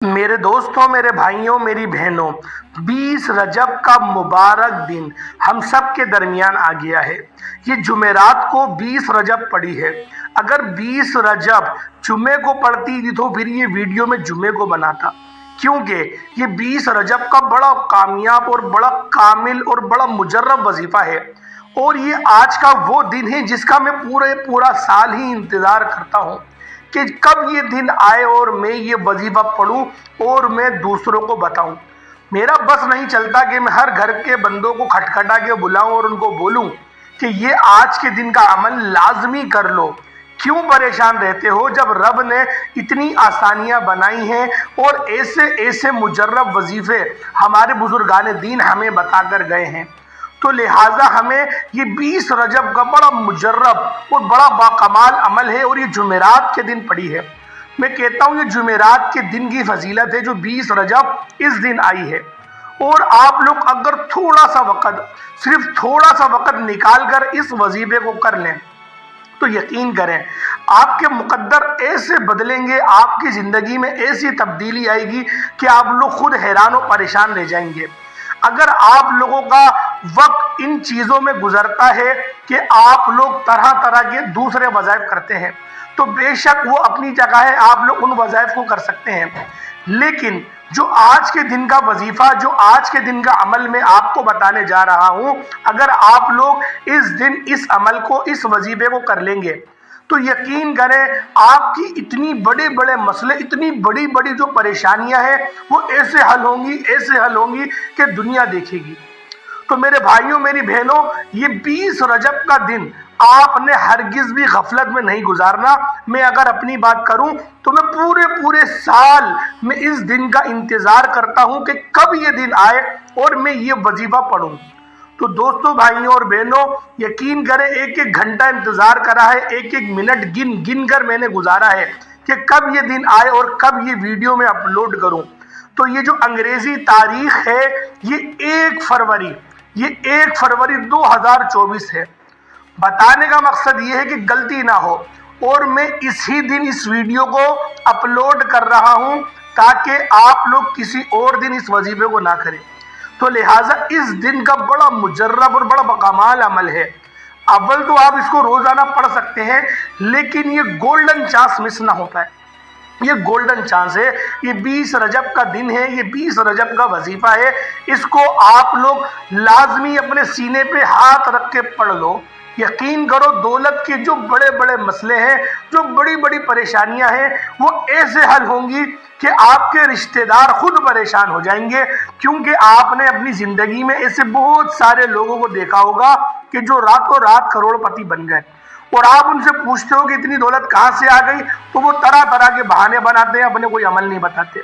मेरे दोस्तों, मेरे भाइयों, मेरी बहनों, 20 रजब का मुबारक दिन हम सब के दरमियान आ गया है। ये जुमेरात को 20 रजब पड़ी है। अगर 20 रजब जुमे को पड़ती थी तो फिर ये वीडियो में जुमे को बनाता, क्योंकि ये 20 रजब का बड़ा कामयाब और बड़ा कामिल और बड़ा मुजर्रब वजीफा है। और ये आज का वो दिन है जिसका मैं पूरा साल ही इंतज़ार करता हूँ कि कब ये दिन आए और मैं ये वजीफा पढ़ूं और मैं दूसरों को बताऊं। मेरा बस नहीं चलता कि मैं हर घर के बंदों को खटखटा के बुलाऊं और उनको बोलूं कि ये आज के दिन का अमल लाजमी कर लो। क्यों परेशान रहते हो जब रब ने इतनी आसानियां बनाई हैं और ऐसे ऐसे मुजर्रब वजीफे हमारे बुजुर्गान दीन हमें बताकर गए हैं। तो लिहाजा हमें ये 20 रजब का बड़ा मुजर्रब और बड़ा बाकमाल अमल है और ये जुमेरात के दिन पड़ी है। मैं कहता हूँ ये जुमेरात के दिन की फजीलत है जो 20 रजब इस दिन आई है। और आप लोग अगर थोड़ा सा वक़्त, सिर्फ थोड़ा सा वक़्त निकाल कर इस वजीफे को कर लें तो यकीन करें आपके मुकद्दर ऐसे बदलेंगे, आपकी ज़िंदगी में ऐसी तब्दीली आएगी कि आप लोग खुद हैरान और परेशान रह जाएंगे। अगर आप लोगों का वक्त इन चीज़ों में गुजरता है कि आप लोग तरह तरह के दूसरे वज़ाइफ करते हैं तो बेशक वो अपनी जगह है, आप लोग उन वज़ाइफ को कर सकते हैं। लेकिन जो आज के दिन का वजीफा, जो आज के दिन का अमल मैं आपको बताने जा रहा हूं, अगर आप लोग इस दिन इस अमल को, इस वजीफे को कर लेंगे तो यकीन करें आपकी इतनी बड़े बड़े मसले, इतनी बड़ी बड़ी जो परेशानियां हैं वो ऐसे हल होंगी कि दुनिया देखेगी। तो मेरे भाइयों, मेरी बहनों, ये 20 रजब का दिन आपने हरगिज भी गफलत में नहीं गुजारना। मैं अगर अपनी बात करूं तो मैं पूरे साल में इस दिन का इंतजार करता हूं कि कब ये दिन आए और मैं ये वजीफा पढ़ूं। तो दोस्तों, भाइयों और बहनों, यकीन करें एक एक घंटा इंतजार करा है, एक एक मिनट गिन कर मैंने गुजारा है कि कब ये दिन आए और कब ये वीडियो में अपलोड करूं। तो ये जो अंग्रेजी तारीख है ये 1 फरवरी 2024 है। बताने का मकसद ये है कि गलती ना हो और मैं इसी दिन इस वीडियो को अपलोड कर रहा हूं ताकि आप लोग किसी और दिन इस वजीफे को ना करें। तो लिहाजा इस दिन का बड़ा मुजर्रब और बड़ा बकमाल अमल है। अव्वल तो आप इसको रोजाना पढ़ सकते हैं, लेकिन ये गोल्डन चांस मिस ना हो पाए। ये गोल्डन चांस है, ये 20 रजब का दिन है, ये 20 रजब का वजीफा है। इसको आप लोग लाजमी अपने सीने पे हाथ रख के पढ़ लो। यकीन करो दौलत के जो बड़े बड़े मसले हैं, जो बड़ी बड़ी परेशानियां हैं, वो ऐसे हल होंगी कि आपके रिश्तेदार खुद परेशान हो जाएंगे। क्योंकि आपने अपनी जिंदगी में ऐसे बहुत सारे लोगों को देखा होगा कि जो रातों रात करोड़पति बन गए और आप उनसे पूछते हो कि इतनी दौलत कहाँ से आ गई तो वो तरह तरह के बहाने बनाते हैं, अपने कोई अमल नहीं बताते।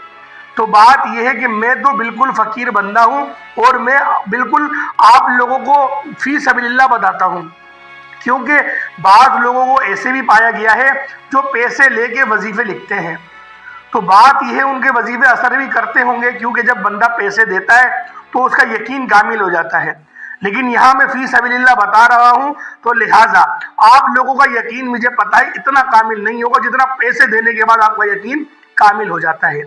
तो बात यह है कि मैं तो बिल्कुल फकीर बंदा हूँ और मैं बिल्कुल आप लोगों को फी सबिलिल्लाह बताता हूँ। क्योंकि बाद लोगों को ऐसे भी पाया गया है जो पैसे लेके वजीफे लिखते हैं। तो बात यह है उनके वजीफे असर भी करते होंगे, क्योंकि जब बंदा पैसे देता है तो उसका यकीन कामिल हो जाता है। लेकिन यहाँ मैं फी सबिलिल्लाह बता रहा हूँ तो लिहाजा आप लोगों का यकीन मुझे पता है इतना कामिल नहीं होगा जितना पैसे देने के बाद आपका यकीन कामिल हो जाता है।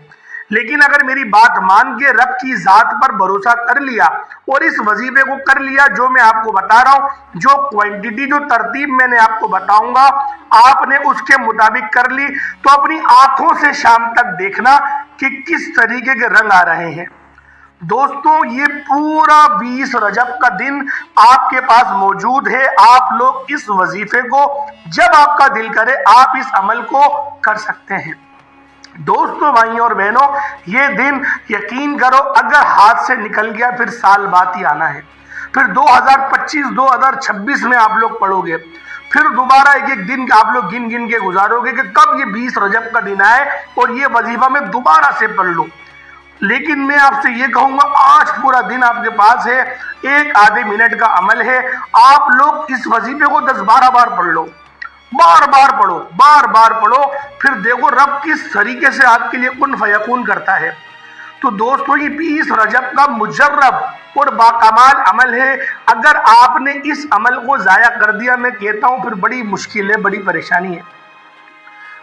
लेकिन अगर मेरी बात मान के रब की ज़ात पर भरोसा कर लिया और इस वजीफे को कर लिया जो मैं आपको बता रहा हूँ, जो क्वांटिटी, जो तरतीब मैंने आपको बताऊंगा, आपने उसके मुताबिक कर ली तो अपनी आंखों से शाम तक देखना कि किस तरीके के रंग आ रहे हैं। दोस्तों, ये पूरा 20 रजब का दिन आपके पास मौजूद है। आप लोग इस वजीफे को जब आपका दिल करे आप इस अमल को कर सकते हैं। दोस्तों, भाइयों और बहनों, ये दिन यकीन करो अगर हाथ से निकल गया फिर साल बाद ही आना है। फिर 2025 2026 में आप लोग पढ़ोगे, फिर दोबारा एक एक दिन आप लोग गिन गिन के गुजारोगे कि कब ये 20 रजब का दिन आए और ये वजीफा मैं दोबारा से पढ़ लूँ। लेकिन मैं आपसे ये कहूँगा आज पूरा दिन आपके पास है, एक आधे मिनट का अमल है। आप लोग इस वजीफे को 10-12 बार पढ़ लो, बार बार पढ़ो, फिर देखो रब किस तरीके से आपके लिए कुन फयकून करता है। तो दोस्तों, ये 20 रजब का मुजर्रब और बाकमाल अमल है। अगर आपने इस अमल को ज़ाया कर दिया, मैं कहता हूँ फिर बड़ी मुश्किल है, बड़ी परेशानी है।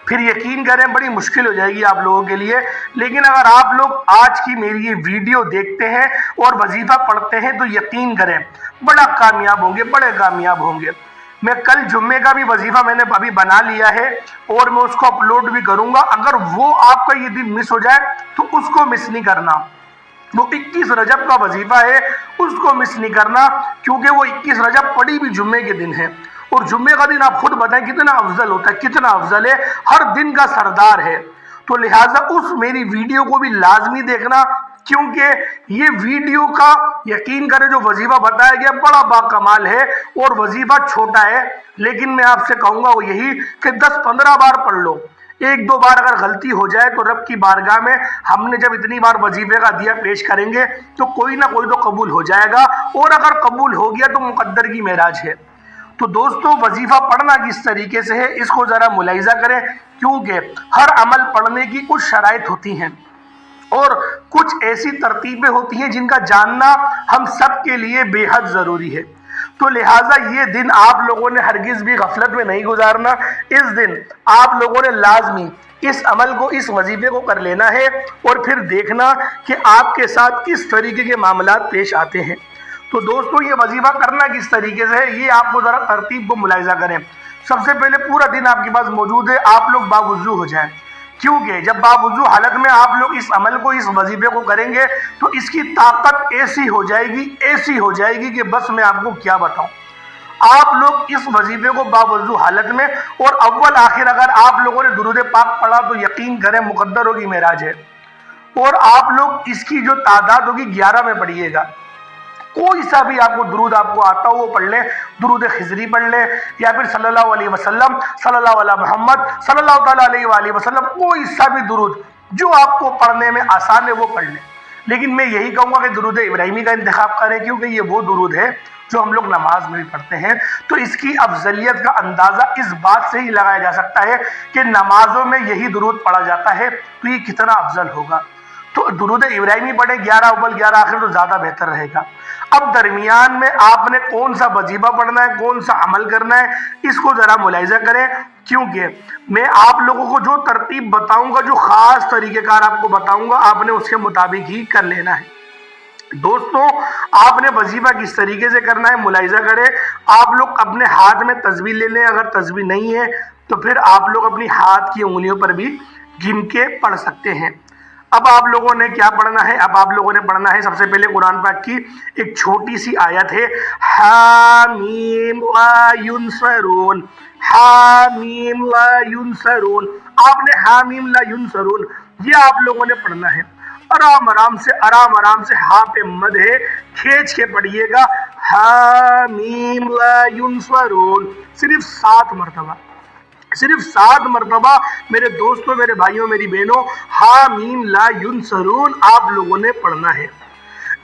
फिर यकीन करें बड़ी मुश्किल हो जाएगी आप लोगों के लिए। लेकिन अगर आप लोग आज की मेरी ये वीडियो देखते हैं और वजीफा पढ़ते हैं तो यकीन करें बड़ा कामयाब होंगे, बड़े कामयाब होंगे। मैं कल जुम्मे का भी वजीफा मैंने अभी बना लिया है और मैं उसको अपलोड भी करूंगा। अगर वो आपका ये दिन मिस हो जाए तो उसको मिस नहीं करना। वो 21 रजब का वजीफा है, उसको मिस नहीं करना, क्योंकि वो 21 रजब पड़ी भी जुम्मे के दिन है। और जुम्मे का दिन आप खुद बताएं कितना अफजल होता है, कितना अफजल है, हर दिन का सरदार है। तो लिहाजा उस मेरी वीडियो को भी लाजमी देखना, क्योंकि ये वीडियो का यकीन करें जो वजीफा बताया गया बड़ा बाकमाल है और वजीफा छोटा है। लेकिन मैं आपसे कहूंगा वो यही कि 10-15 बार पढ़ लो। एक दो बार अगर गलती हो जाए तो रब की बारगाह में हमने जब इतनी बार वजीफे का दिया पेश करेंगे तो कोई ना कोई तो कबूल हो जाएगा, और अगर कबूल हो गया तो मुकद्दर की मेराज है। तो दोस्तों वजीफा पढ़ना किस तरीके से है इसको जरा मुलाहिजा करें, क्योंकि हर अमल पढ़ने की कुछ शराइत होती हैं और कुछ ऐसी तरतीबें होती हैं जिनका जानना हम सब के लिए बेहद जरूरी है। तो लिहाजा ये दिन आप लोगों ने हरगिज भी गफलत में नहीं गुजारना। इस दिन आप लोगों ने लाजमी इस अमल को, इस वजीफे को कर लेना है और फिर देखना कि आपके साथ किस तरीके के मामलात पेश आते हैं। तो दोस्तों ये वजीफा करना किस तरीके से है ये आपको जरा तरतीब को मुलाहिजा करें। सबसे पहले पूरा दिन आपके पास मौजूद है, आप लोग बावुज़ू हो जाएं, क्योंकि जब बावुज़ू हालत में आप लोग इस अमल को, इस वजीफे को करेंगे तो इसकी ताकत ऐसी हो जाएगी कि बस मैं आपको क्या बताऊं। आप लोग इस वजीफे को बावुज़ू हालत में और अव्वल आखिर अगर आप लोगों ने दुरूद पाक पढ़ा तो यकीन करें मुकद्दर होगी मेराज है। और आप लोग इसकी जो तादाद होगी 11 में पढ़िएगा। कोई सा भी आपको दुरूद आपको आता हो वो पढ़ लें, दुरूद खिजरी पढ़ लें या फिर सल्लल्लाहु अलैहि वसल्लम, सल्लल्लाहु अला मोहम्मद, सल्लल्लाहु ताला अलैहि वसल्लम, कोई सा भी दुरूद जो आपको पढ़ने में आसान है वो पढ़ लें। लेकिन मैं यही कहूँगा कि दुरूद इब्राहिमी का इंतखाब करें, क्योंकि ये वो दुरूद है जो हम लोग नमाज में भी पढ़ते हैं। तो इसकी अफजलियत का अंदाज़ा इस बात से ही लगाया जा सकता है कि नमाजों में यही दुरूद पढ़ा जाता है, तो ये कितना अफजल होगा। तो दुरूद इब्राहिमी पढ़े 11 अव्वल 11 आखिर तो ज़्यादा बेहतर रहेगा। अब दरमियान में आपने कौन सा वजीफा पढ़ना है, कौन सा अमल करना है, इसको ज़रा मुलाहिजा करें, क्योंकि मैं आप लोगों को जो तरतीब बताऊंगा, जो ख़ास तरीक़ेकार आपको बताऊंगा, आपने उसके मुताबिक ही कर लेना है। दोस्तों आपने वजीफा किस तरीके से करना है मुलाहिजा करें। आप लोग अपने हाथ में तस्बीह ले लें, अगर तस्बीह नहीं है तो फिर आप लोग अपनी हाथ की उंगलियों पर भी गिन के पढ़ सकते हैं। अब आप लोगों ने क्या पढ़ना है, अब आप लोगों ने पढ़ना है सबसे पहले कुरान पाक की एक छोटी सी आयत है, हामीम ला युनसरून, हामीम ला युनसरून। आपने हामीम ला युनसरून ये आप लोगों ने पढ़ना है। आराम आराम से हा पे मद है, खींच के पढ़िएगा, हामीम ला युनसरून, सिर्फ 7 मरतबा, सिर्फ 7 मरतबा मेरे दोस्तों, मेरे भाइयों, मेरी बहनों, हामीम ला युनसरून आप लोगों ने पढ़ना है।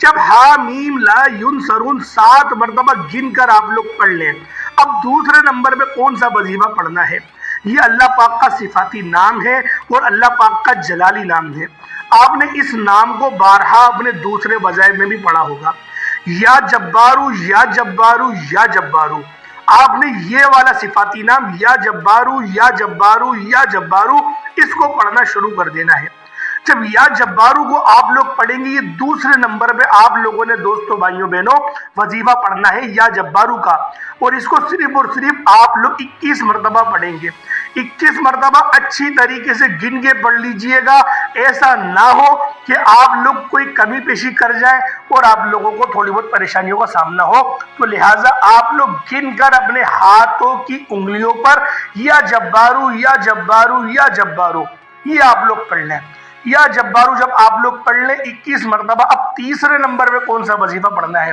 जब हामीम ला युनसरून 7 मरतबा गिनकर आप लोग पढ़ लें, अब दूसरे नंबर पे कौन सा वजीफा पढ़ना है। ये अल्लाह पाक का सिफाती नाम है और अल्लाह पाक का जलाली नाम है। आपने इस नाम को बारहा अपने दूसरे वज़ाइफ में भी पढ़ा होगा, या जब्बारू या जब्बारू या जब्बारू। आपने ये वाला सिफाती नाम या जब्बारू या जब्बारू या जब्बारू इसको पढ़ना शुरू कर देना है। जब या जब्बारू को आप लोग पढ़ेंगे, ये दूसरे नंबर पे आप लोगों ने दोस्तों, भाइयों, बहनों वजीफा पढ़ना है या जब्बारू का, और इसको सिर्फ और सिर्फ आप लोग 21 मरतबा पढ़ेंगे। 21 मरतबा अच्छी तरीके से गिन के पढ़ लीजिएगा, ऐसा ना हो कि आप लोग कोई कमी पेशी कर जाए और आप लोगों को थोड़ी बहुत परेशानियों का सामना हो। तो लिहाजा आप लोग गिन कर अपने हाथों की उंगलियों पर या जब्बारू या जब्बारू या जब्बारू ये आप लोग पढ़ लें। या जब्बारू जब आप लोग पढ़ लें 21 मरतबा, अब तीसरे नंबर पे कौन सा वजीफा पढ़ना है।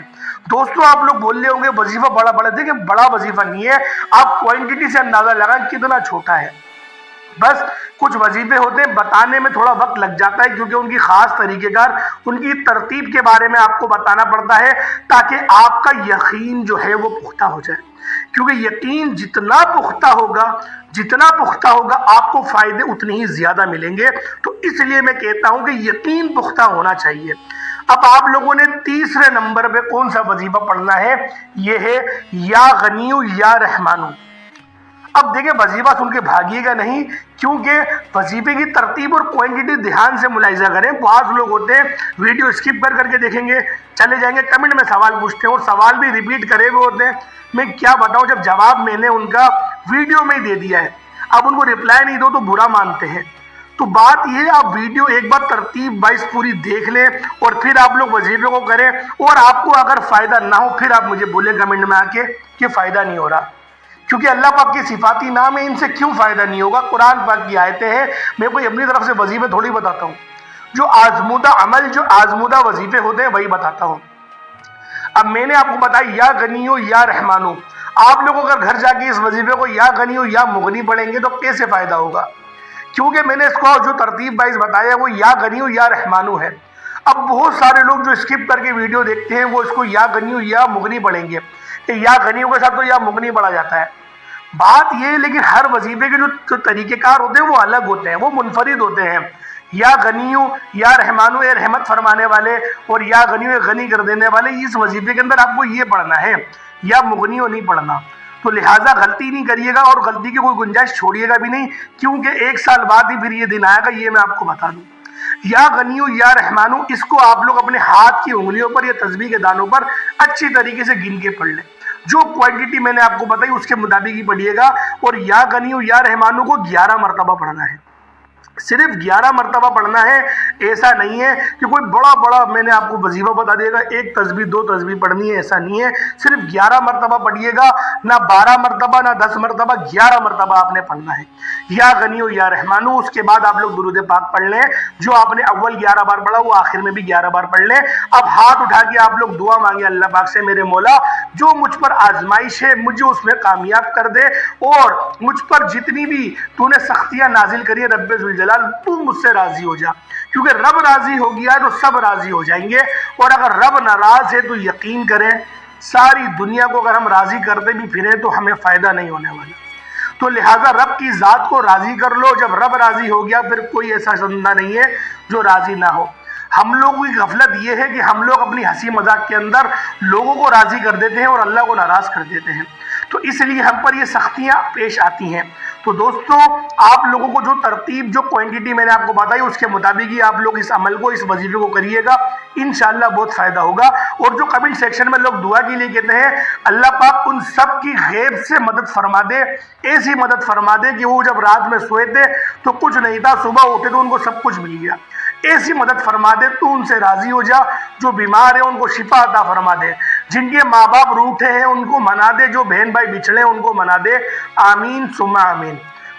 दोस्तों आप लोग बोल रहे होंगे वजीफा बड़ा बड़ा, देखिए बड़ा वजीफा नहीं है, आप क्वांटिटी से अंदाजा लगाएं कितना छोटा है। बस कुछ वजीफे होते हैं बताने में थोड़ा वक्त लग जाता है, क्योंकि उनकी खास तरीकेकार, उनकी तरतीब के बारे में आपको बताना पड़ता है ताकि आपका यकीन जो है वो पुख्ता हो जाए। क्योंकि यकीन जितना पुख्ता होगा आपको फायदे उतने ही ज्यादा मिलेंगे। तो इसलिए मैं कहता हूं कि यकीन पुख्ता होना चाहिए। अब आप लोगों ने तीसरे नंबर पे कौन सा वजीफा पढ़ना है, यह है या गनियु या रहमानु। अब देखिए वजीफा सुन के भागिएगा नहीं, क्योंकि वजीफे की तरतीब और क्वांटिटी ध्यान से मुलाहिजा करें। बहुत लोग होते हैं वीडियो स्किप कर करके देखेंगे, चले जाएंगे, कमेंट में सवाल पूछते हैं और सवाल भी रिपीट करे हुए होते हैं। मैं क्या बताऊं, जब जवाब मैंने उनका वीडियो में ही दे दिया है, अब उनको रिप्लाई नहीं दो तो बुरा मानते हैं। तो बात यह है, आप वीडियो एक बार तरतीब वाइज पूरी देख लें और फिर आप लोग वजीफे को करें। और आपको अगर फायदा ना हो फिर आप मुझे बोलें कमेंट में आके कि फायदा नहीं हो रहा, क्योंकि अल्लाह पाक के सिफाती नाम है, इनसे क्यों फायदा नहीं होगा। कुरान पाक की आयतें हैं, मैं कोई अपनी तरफ से वजीफे थोड़ी बताता हूँ, जो आजमूदा अमल, जो आजमूदा वजीफे होते हैं वही बताता हूँ। अब मैंने आपको बताया या गनियो या रहमानो, आप लोग अगर घर जाके इस वजीफे को या गनियो या मुगनी पढ़ेंगे तो कैसे फायदा होगा, क्योंकि मैंने इसको जो तरतीब वाइज बताया वो या गनियो या रहमानो है। अब बहुत सारे लोग जो स्किप करके वीडियो देखते हैं वो इसको या गनियो या मुगनी पढ़ेंगे कि या गनियों के साथ तो या मुगनी पढ़ा जाता है। बात ये है, लेकिन हर वजीफे के जो तरीक़ेकार होते हैं वो अलग होते हैं, वो मुनफरिद होते हैं। या गनियो या रहमानो ए रहमत फरमाने वाले और या गनियो ए गनी कर देने वाले, इस वजीफे के अंदर आपको ये पढ़ना है, या मुगनियो नहीं पढ़ना। तो लिहाजा गलती नहीं करिएगा और गलती की कोई गुंजाइश छोड़िएगा भी नहीं, क्योंकि 1 साल बाद ही फिर ये दिन आएगा, ये मैं आपको बता दूं। या गनियो या रहमानो, इसको आप लोग अपने हाथ की उंगलियों पर या तस्बीह के दानों पर अच्छी तरीके से गिन के पढ़ लें। जो क्वांटिटी मैंने आपको बताई उसके मुताबिक ही पढ़िएगा। और या गनियो या रहमानो को 11 मरतबा पढ़ना है, सिर्फ 11 मरतबा पढ़ना है। ऐसा नहीं है कि कोई बड़ा बड़ा मैंने आपको वजीफा बता देगा, 1 तस्बीह 2 तस्बीह पढ़नी है, ऐसा नहीं है। सिर्फ 11 मरतबा पढ़िएगा, ना 12 मरतबा ना 10 मरतबा, 11 मरतबा आपने पढ़ना है या गनियो या रहमानो। उसके बाद आप लोग दुरूद पाक पढ़ लें, जो आपने अव्वल 11 बार पढ़ा वो आखिर में भी 11 बार पढ़ लें। अब हाथ उठा के आप लोग दुआ मांगे अल्लाह पाक से, मेरे मौला जो मुझ पर आजमाइश है मुझे उसमें कामयाब कर दे, और मुझ पर जितनी भी तूने सख्तियां नाजिल करी है रब्बे जुल जलाल, तू मुझसे राजी हो जा, क्योंकि रब राजी हो गया तो सब राजी हो जाएंगे। और अगर रब नाराज है तो यकीन करें सारी दुनिया को अगर हम राजी करते भी फिरे तो हमें फायदा नहीं होने वाला। तो लिहाजा रब की जात को राजी कर लो, जब रब राजी हो गया फिर कोई ऐसा बंदा नहीं है जो राजी ना हो। हम लोगों की गफलत यह है कि हम लोग अपनी हंसी मजाक के अंदर लोगों को राजी कर देते हैं और अल्लाह को नाराज कर देते हैं, तो इसलिए हम पर ये सख्तियां पेश आती हैं। तो दोस्तों, आप लोगों को जो तरतीब, जो क्वांटिटी मैंने आपको बताई उसके मुताबिक ही आप लोग इस अमल को, इस वजीफे को करिएगा, इंशाअल्लाह बहुत फायदा होगा। और जो कमेंट सेक्शन में लोग दुआ के लिए कहते हैं, अल्लाह पाक उन सब की गैब से मदद फरमा दे, ऐसी मदद फरमा दे कि वो जब रात में सोए थे तो कुछ नहीं था, सुबह उठे तो उनको सब कुछ मिल गया, ऐसी मदद फरमा दे। तू उनसे राजी हो जा, जो बीमार है उनको शिफा अता फरमा दे, जिनके माँ बाप रूठे हैं उनको मना दे, जो बहन भाई बिछड़े हैं उनको मना दे। आमीन सुम्मा आमीन।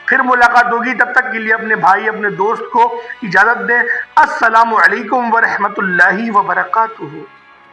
फिर मुलाकात होगी, तब तक के लिए अपने भाई अपने दोस्त को इजाज़त दें। अस्सलामु अलैकुम व रहमतुल्लाहि व बरकातुहू।